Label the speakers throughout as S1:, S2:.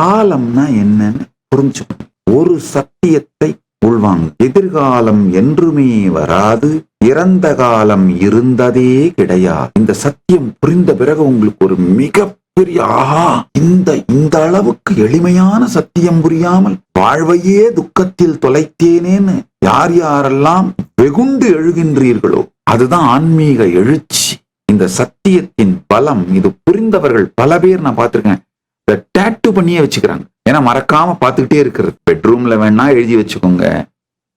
S1: காலம்னா என்னன்னு புரிஞ்சுக்கணும். ஒரு சத்தியத்தை உள்வாங்க. எதிர்காலம் என்றுமே வராது, இறந்த காலம் இருந்ததே கிடையாது. இந்த சத்தியம் புரிந்த பிறகு உங்களுக்கு ஒரு மிகப்பெரிய ஆஹா, இந்த அளவுக்கு எளிமையான சத்தியம் புரியாமல் வாழ்வையே துக்கத்தில் தொலைத்தேனேன்னு யார் யாரெல்லாம் வெகுண்டு எழுகின்றீர்களோ அதுதான் ஆன்மீக எழுச்சி. இந்த சத்தியத்தின் பலம் இது புரிந்தவர்கள் பல பேர் நான் பார்த்திருக்கேன். டேட்டு பண்ணியே வச்சுக்கிறாங்க. ஏன்னா மறக்காம பார்த்துக்கிட்டே இருக்கிறது. பெட்ரூம்ல வேணா எழுதி வச்சுக்கோங்க,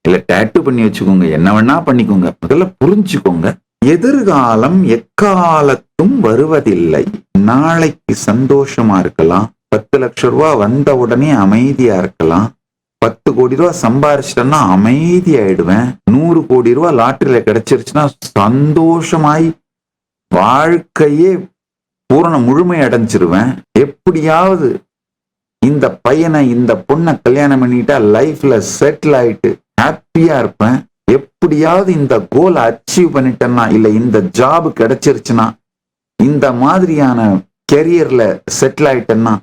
S1: இல்ல டேட்டு பண்ணி வச்சுக்கோங்க, என்ன வேணா பண்ணிக்கோங்க. முதல்ல புரிஞ்சுக்கோங்க, எதிர்காலம் எக்காலத்தும் வருவதில்லை. நாளைக்கு சந்தோஷமா இருக்கலாம், 10 லட்சம் ரூபாய் வந்த உடனே அமைதியா இருக்கலாம், 10 கோடி ரூபாய் சம்பாரிச்சிட்டேன்னா அமைதியாயிடுவேன், 100 கோடி ரூபாய் லாட்டரியில கிடைச்சிருச்சுன்னா சந்தோஷமாய் வாழ்க்கையே பூரண முழுமை அடைஞ்சிருவேன். எப்படியாவது இந்த பையனை இந்த பொண்ணை கல்யாணம் பண்ணிட்டா லைஃப்ல செட்டில் ஆயிட்டு ஹாப்பியா இருப்பேன். எப்படியாவது இந்த கோலை அச்சீவ் பண்ணிட்டேன்னா, இல்ல இந்த ஜாப் கிடைச்சிருச்சுன்னா, இந்த மாதிரியான கெரியர்ல செட்டில் ஆயிட்டேன்னா,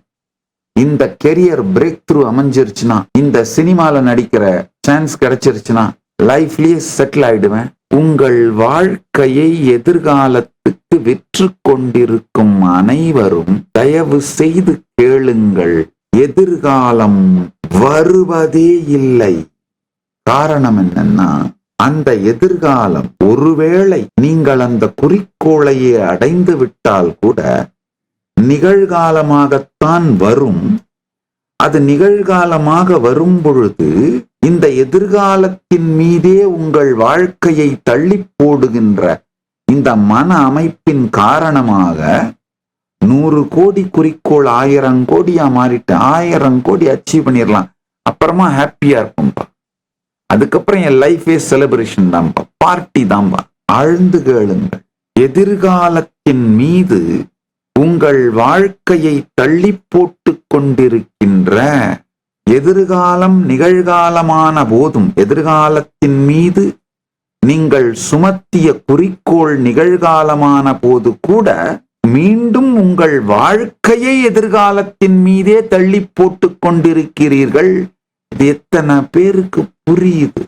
S1: இந்த கெரியர் பிரேக் த்ரூ அமைஞ்சிருச்சுன்னா, இந்த சினிமால நடிக்கிற சான்ஸ் கிடைச்சிருச்சுன்னா லைஃப்லயே செட்டில் ஆயிடுவேன். உங்கள் வாழ்க்கையை எதிர்காலத்துக்கு விற்று கொண்டிருக்கும் அனைவரும் தயவு செய்து கேளுங்கள், எதிர்காலம் வருவதே இல்லை. காரணம் என்னன்னா, அந்த எதிர்காலம் ஒருவேளை நீங்கள் அந்த குறிக்கோளையே அடைந்து விட்டால் கூட நிகழ்காலமாகத்தான் வரும். அது நிகழ்காலமாக வரும் பொழுது இந்த எதிர்காலத்தின் மீதே உங்கள் வாழ்க்கையை தள்ளி போடுகின்ற இந்த மன அமைப்பின் காரணமாக 100 கோடி குறிக்கோள் 1000 கோடியா மாறிட்டு 1000 கோடி அச்சீவ் பண்ணிடலாம், அப்புறமா ஹாப்பியா இருப்போம்பா, அதுக்கப்புறம் என் லைஃபே செலிப்ரேஷன் தான்ப்பா, பார்ட்டி தான்பா. ஆழ்ந்து கேளுங்கள், எதிர்காலத்தின் மீது உங்கள் வாழ்க்கையை தள்ளி போட்டு கொண்டிருக்கின்ற எதிர்காலம் நிகழ்காலமான போதும், எதிர்காலத்தின் மீது நீங்கள் சுமத்திய குறிக்கோள் நிகழ்காலமான போது கூட மீண்டும் உங்கள் வாழ்க்கையை எதிர்காலத்தின் மீதே தள்ளி போட்டு கொண்டிருக்கிறீர்கள். இது எத்தனை பேருக்கு புரியுது?